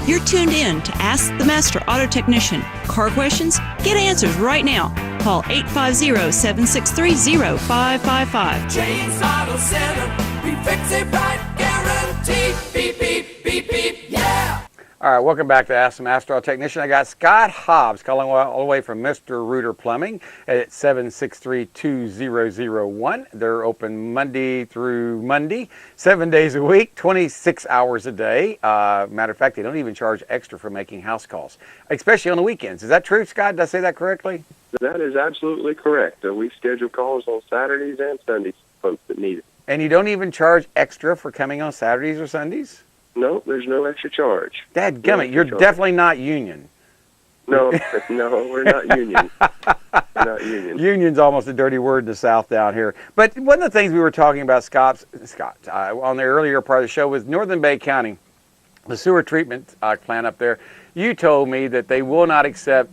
You're tuned in to Ask the Master Auto Technician. Car questions? Get answers right now. Call 850-763-0555. James Auto Center, we fix it right, guaranteed. Beep, beep, beep, beep, yeah. All right, welcome back to Ask the Master Auto Technician. I got Scott Hobbs calling all the way from Mr. Rooter Plumbing at 763-2001. They're open Monday through Monday, 7 days a week, 26 hours a day. Matter of fact, they don't even charge extra for making house calls, especially on the weekends. Is that true, Scott? Did I say that correctly? That is absolutely correct. We schedule calls on Saturdays and Sundays for folks that need it. And you don't even charge extra for coming on Saturdays or Sundays? No, there's no extra charge. Dadgummit, you're definitely not union. No, no, we're not union. We're not union. Union's almost a dirty word in the South down here. But one of the things we were talking about, Scott, on the earlier part of the show was Northern Bay County, the sewer treatment plant up there. You told me that they will not accept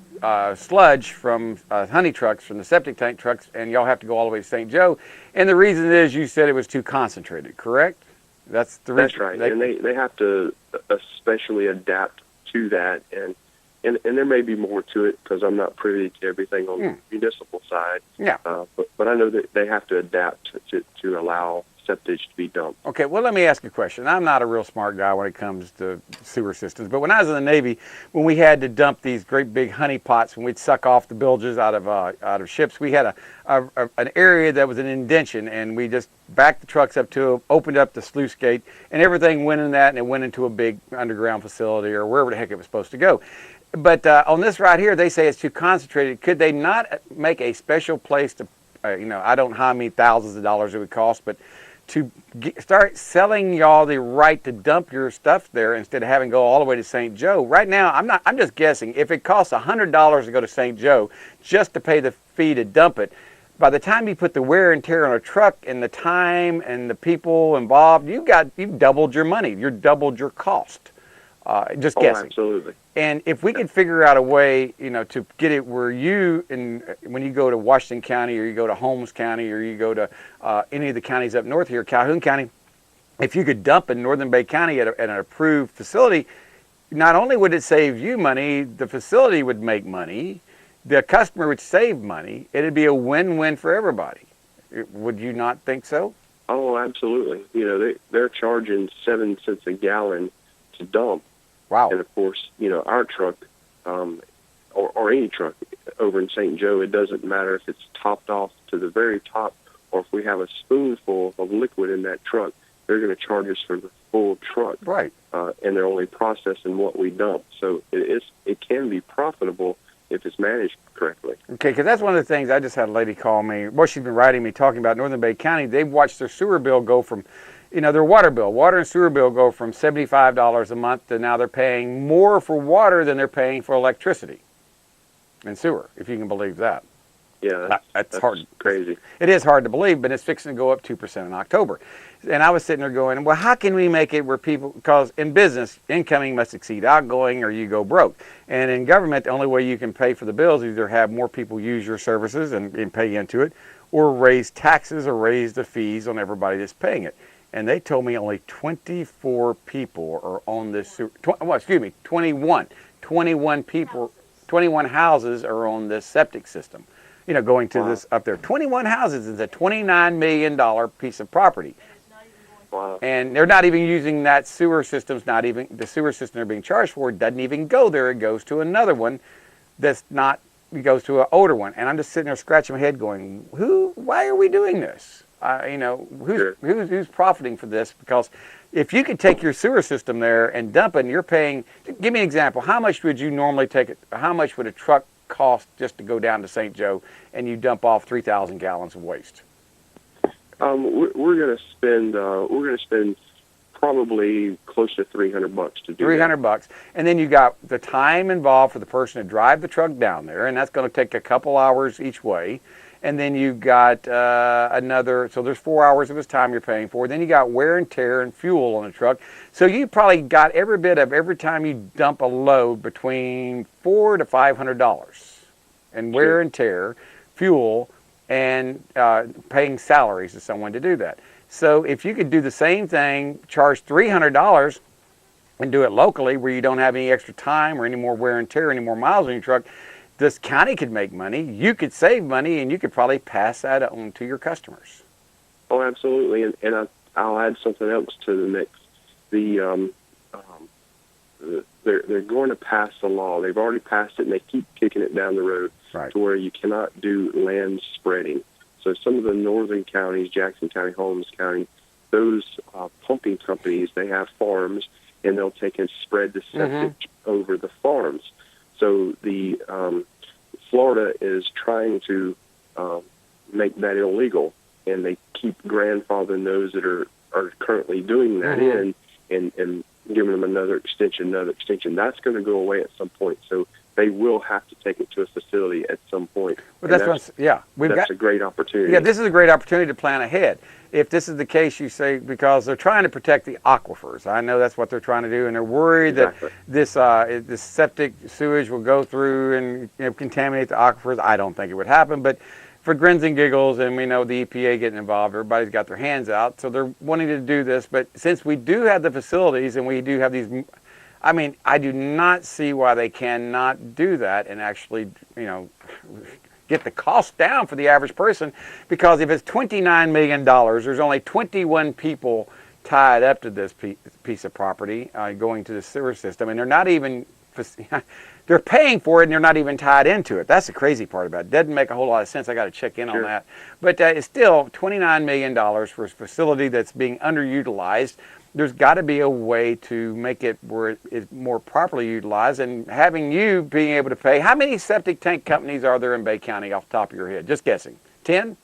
sludge from honey trucks, from the septic tank trucks, and y'all have to go all the way to St. Joe. And the reason is you said it was too concentrated, correct? That's the reason. That's right. And they have to especially adapt to that. And there may be more to it because I'm not privy to everything on the municipal side. Yeah. But I know that they have to adapt to allow septage to be dumped. Okay, well, let me ask you a question. I'm not a real smart guy when it comes to sewer systems, but when I was in the Navy, when we had to dump these great big honey pots, when we'd suck off the bilges out of ships, we had an area that was an indention, and we just backed the trucks up to it, opened up the sluice gate, and everything went in that, and it went into a big underground facility or wherever the heck it was supposed to go. But on this right here, they say it's too concentrated. Could they not make a special place to, I don't know how many thousands of dollars it would cost, but to start selling y'all the right to dump your stuff there instead of having to go all the way to St. Joe. Right now, I'm just guessing, if it costs $100 to go to St. Joe just to pay the fee to dump it, by the time you put the wear and tear on a truck and the time and the people involved, you've doubled your money. You've doubled your cost. Just guessing. Absolutely. And if we could figure out a way, to get it where when you go to Washington County or you go to Holmes County or you go to any of the counties up north here, Calhoun County, if you could dump in Northern Bay County at an approved facility, not only would it save you money, the facility would make money, the customer would save money. It'd be a win-win for everybody. Would you not think so? Oh, absolutely. They're charging 7 cents a gallon to dump. Wow. And of course, our truck, or any truck over in St. Joe, it doesn't matter if it's topped off to the very top or if we have a spoonful of liquid in that truck, they're going to charge us for the full truck. Right. And they're only processing what we dump. So it can be profitable if it's managed correctly. Okay, because that's one of the things. I just had a lady call me. Well, she's been writing me talking about Northern Bay County. They've watched their sewer bill go from, their water and sewer bill go from $75 a month to now they're paying more for water than they're paying for electricity and sewer, if you can believe that. Yeah, that's hard. Crazy. It is hard to believe, but it's fixing to go up 2% in October. And I was sitting there going, well, how can we make it where people, because in business, incoming must exceed outgoing or you go broke. And in government, the only way you can pay for the bills is either have more people use your services and pay into it, or raise taxes or raise the fees on everybody that's paying it. And they told me only 24 people are on this, 21 people, 21 houses are on this septic system. Going to this up there. 21 houses is a $29 million piece of property. Wow. And they're not even using that sewer system's not even, the sewer system they're being charged for doesn't even go there. It goes to another one that's not, it goes to an older one. And I'm just sitting there scratching my head going, why are we doing this? Who's profiting for this? Because if you could take your sewer system there and dump it and you're paying, give me an example. How much would you normally take it? How much would a truck cost just to go down to St. Joe and you dump off 3,000 gallons of waste? We're going to spend probably close to $300 to do $300, and then you got the time involved for the person to drive the truck down there, and that's going to take a couple hours each way. And then you got another, so there's 4 hours of his time you're paying for. Then you got wear and tear and fuel on the truck. So you probably got every bit of every time you dump a load between $400 to $500, and wear and tear, fuel, and paying salaries to someone to do that. So if you could do the same thing, charge $300, and do it locally where you don't have any extra time or any more wear and tear, any more miles on your truck, this county could make money, you could save money, and you could probably pass that on to your customers. Oh, absolutely. And I'll add something else to the mix. They're going to pass a law. They've already passed it, and they keep kicking it down the road Right. to where you cannot do land spreading. So some of the northern counties, Jackson County, Holmes County, those pumping companies, they have farms, and they'll take and spread the septic over the farms. So the Florida is trying to make that illegal, and they keep grandfathering those that are currently doing that and giving them another extension. That's going to go away at some point. So they will have to take it to a facility at some point. Well, that's a great opportunity. Yeah, this is a great opportunity to plan ahead. If this is the case, you say, because they're trying to protect the aquifers. I know that's what they're trying to do, and they're worried that this septic sewage will go through and contaminate the aquifers. I don't think it would happen, but for grins and giggles, and we know the EPA getting involved, everybody's got their hands out, so they're wanting to do this. But since we do have the facilities and we do have these, I mean, I do not see why they cannot do that and actually, get the cost down for the average person, because if it's $29 million, there's only 21 people tied up to this piece of property going to the sewer system, and they're not even, they're paying for it and they're not even tied into it. That's the crazy part about it. Doesn't make a whole lot of sense. I got to check in on that. But it's still $29 million for a facility that's being underutilized. There's got to be a way to make it where it's more properly utilized, and having you being able to pay. How many septic tank companies are there in Bay County off the top of your head? Just guessing. 10?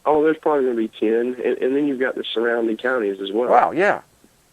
Oh, there's probably going to be 10. And then you've got the surrounding counties as well. Wow, yeah.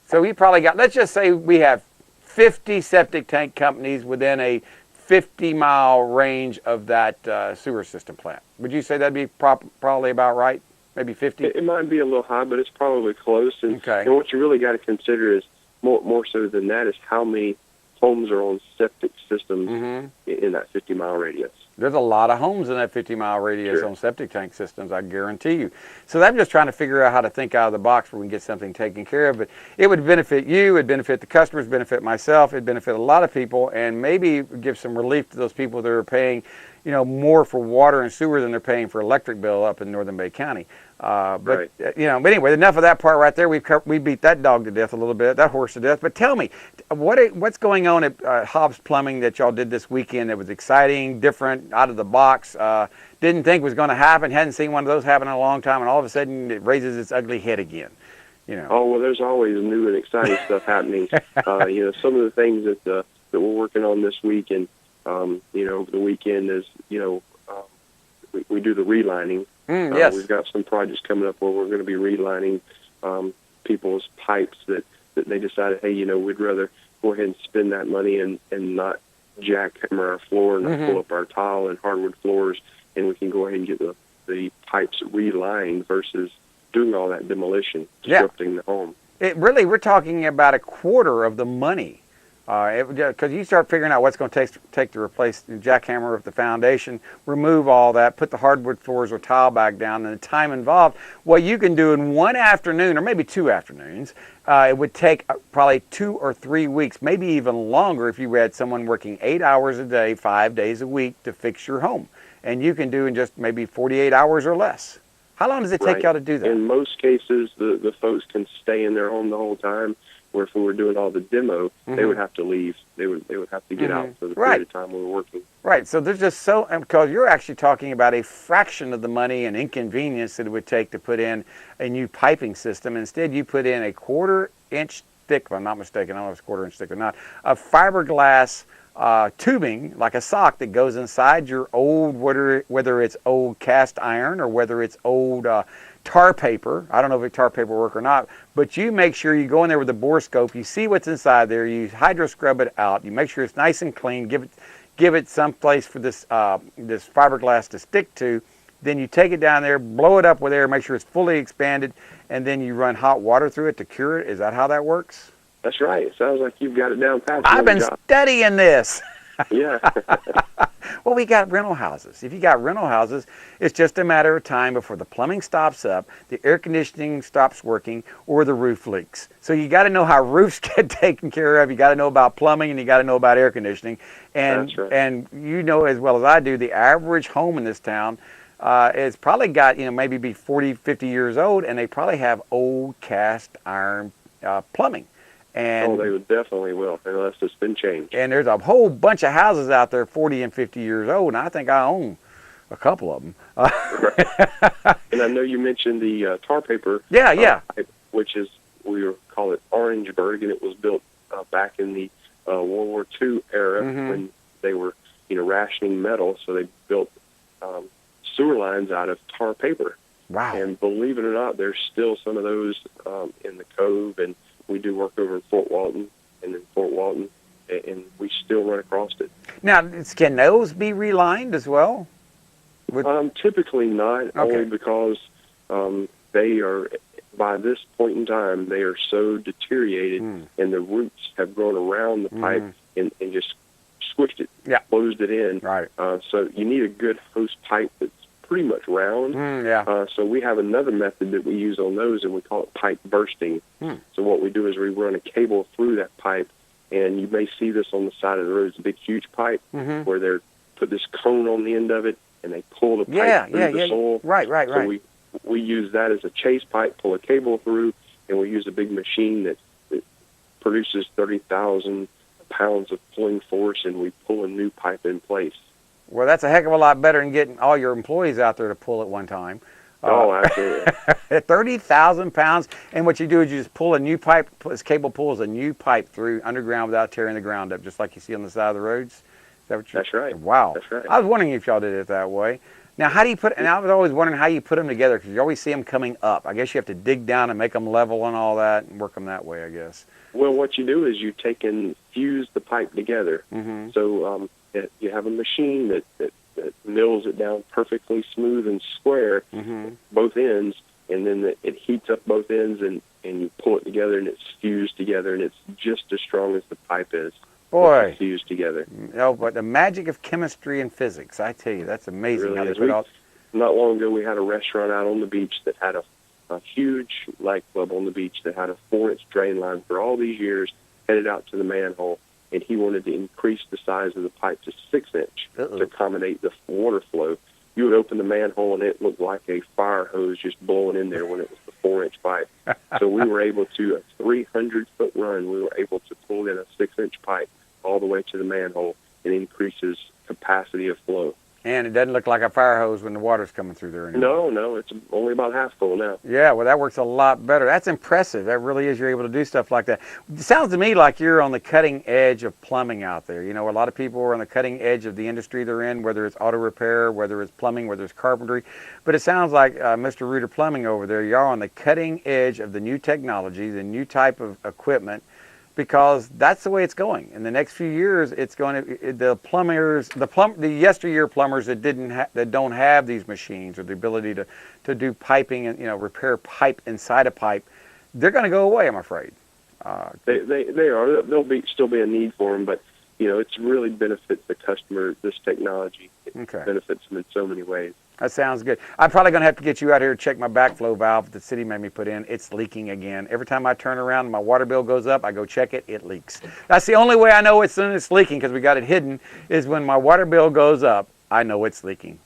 So we probably got, let's just say we have 50 septic tank companies within a 50-mile range of that sewer system plant. Would you say that'd be probably about right? Maybe 50? It might be a little high, but it's probably close. And what you really got to consider is, more so than that, is how many homes are on septic systems in that 50-mile radius. There's a lot of homes in that 50-mile radius on septic tank systems, I guarantee you. So I'm just trying to figure out how to think out of the box where we can get something taken care of. But it would benefit you, it would benefit the customers, benefit myself, it would benefit a lot of people, and maybe give some relief to those people that are paying more for water and sewer than they're paying for electric bill up in northern Bay County. But anyway, enough of that part right there. We beat that dog to death a little bit, that horse to death. But tell me, what's going on at Hobbs Plumbing that y'all did this weekend that was exciting, different, out of the box, didn't think was going to happen, hadn't seen one of those happen in a long time, and all of a sudden it raises its ugly head again? Oh, well, there's always new and exciting stuff happening. Some of the things that we're working on this week and over the weekend is, we do the relining. Yes. We've got some projects coming up where we're going to be relining people's pipes that they decided, hey, we'd rather go ahead and spend that money and not jackhammer our floor and not pull up our tile and hardwood floors, and we can go ahead and get the pipes relined versus doing all that demolition, disrupting the home. We're talking about a quarter of the money. Because you start figuring out what's going to take to replace the jackhammer of the foundation, remove all that, put the hardwood floors or tile back down, and the time involved, what you can do in one afternoon or maybe 2 afternoons, it would take probably 2 or 3 weeks, maybe even longer if you had someone working 8 hours a day, 5 days a week to fix your home. And you can do in just maybe 48 hours or less. How long does it take y'all to do that? In most cases, the folks can stay in their home the whole time. Where if we were doing all the demo, they would have to leave. They would have to get out for the period of time we were working. Right. So there's just because you're actually talking about a fraction of the money and inconvenience that it would take to put in a new piping system. Instead, you put in a 1/4-inch thick, if I'm not mistaken, I don't know if it's 1/4 inch thick or not, of fiberglass tubing, like a sock, that goes inside your old, whether it's old cast iron or whether it's old tar paper. I don't know if tar paper work or not, but you make sure you go in there with a bore scope, you see what's inside there, you hydro scrub it out, you make sure it's nice and clean, give it some place for this fiberglass to stick to. Then you take it down there, blow it up with air, make sure it's fully expanded, and then you run hot water through it to cure it. Is that how that works? That's right. It sounds like you've got it down pat. I've been studying this. Yeah. Well, we got rental houses. If you got rental houses, it's just a matter of time before the plumbing stops up, the air conditioning stops working, or the roof leaks. So you got to know how roofs get taken care of. You got to know about plumbing, and you got to know about air conditioning. And That's right. and you know as well as I do, the average home in this town is probably got, maybe be 40, 50 years old, and they probably have old cast iron plumbing. And They would definitely will, unless it's been changed. and there's a whole bunch of houses out there 40 and 50 years old, and I think I own a couple of them. And I know you mentioned the tar paper. Yeah. Pipe, which is, we call it Orangeburg, and it was built back in the World War II era when they were, rationing metal, so they built sewer lines out of tar paper. Wow. And believe it or not, there's still some of those in the Cove, and we do work over in Fort Walton, and we still run across it. Now, can those be relined as well? Typically not, Okay. only because they are, by this point in time, they are so deteriorated, and the roots have grown around the pipe and just squished it, closed it in. Right. So you need a good hose pipe that's pretty much round. So we have another method that we use on those, and we call it pipe bursting. So what we do is we run a cable through that pipe, and you may see this on the side of the road. It's a big, huge pipe where they put this cone on the end of it, and they pull the pipe through the soil. Right. So we use that as a chase pipe, pull a cable through, and we use a big machine that produces 30,000 pounds of pulling force, and we pull a new pipe in place. Well, that's a heck of a lot better than getting all your employees out there to pull at one time. Absolutely. 30,000 pounds, and what you do is you just pull a new pipe, this cable pulls a new pipe through underground without tearing the ground up, just like you see on the side of the roads. Is that what That's right. Wow. That's right. I was wondering if y'all did it that way. Now, how do you and I was always wondering how you put them together, because you always see them coming up. I guess you have to dig down and make them level and all that, and work them that way, I guess. Well, what you do is you take and fuse the pipe together. So you have a machine that mills it down perfectly smooth and square, both ends, and then it heats up both ends, and you pull it together, and it's fused together, and it's just as strong as the pipe is. Boy. It's fused together. But the magic of chemistry and physics, I tell you, that's amazing Really how they is. put all... Not long ago, we had a restaurant out on the beach that had a huge light club on the beach that had a 4-inch drain line for all these years, headed out to the manhole, and he wanted to increase the size of the pipe to 6-inch to accommodate the water flow. You would open the manhole, and it looked like a fire hose just blowing in there when it was the 4-inch pipe. So we were able to, a 300-foot run, we were able to pull in a 6-inch pipe all the way to the manhole and increases capacity of flow. And it doesn't look like a fire hose when the water's coming through there anymore. No, it's only about half full now. Yeah, well, that works a lot better. That's impressive. That really is. You're able to do stuff like that. It sounds to me like you're on the cutting edge of plumbing out there. A lot of people are on the cutting edge of the industry they're in, whether it's auto repair, whether it's plumbing, whether it's carpentry. But it sounds like Mr. Reuter Plumbing over there, you're on the cutting edge of the new technology, the new type of equipment, because that's the way it's going. In the next few years, it's going to the yesteryear plumbers that don't have these machines or the ability to do piping and repair pipe inside a pipe, they're going to go away, I'm afraid. They are. There'll still be a need for them, but it's really benefits the customer. This technology benefits them in so many ways. That sounds good. I'm probably going to have to get you out here to check my backflow valve the city made me put in. It's leaking again. Every time I turn around and my water bill goes up, I go check it, it leaks. That's the only way I know it's leaking, because we got it hidden, is when my water bill goes up, I know it's leaking.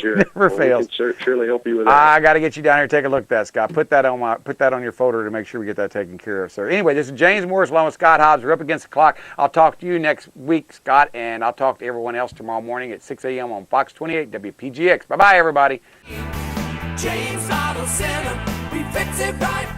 Sure. It never fails. We can surely help you with that. I got to get you down here and take a look at that, Scott. Put that on your folder to make sure we get that taken care of, sir. Anyway, this is James Morris along with Scott Hobbs. We're up against the clock. I'll talk to you next week, Scott, and I'll talk to everyone else tomorrow morning at 6 a.m. on Fox 28 WPGX. Bye-bye, everybody. James Auto Center, we fix it right.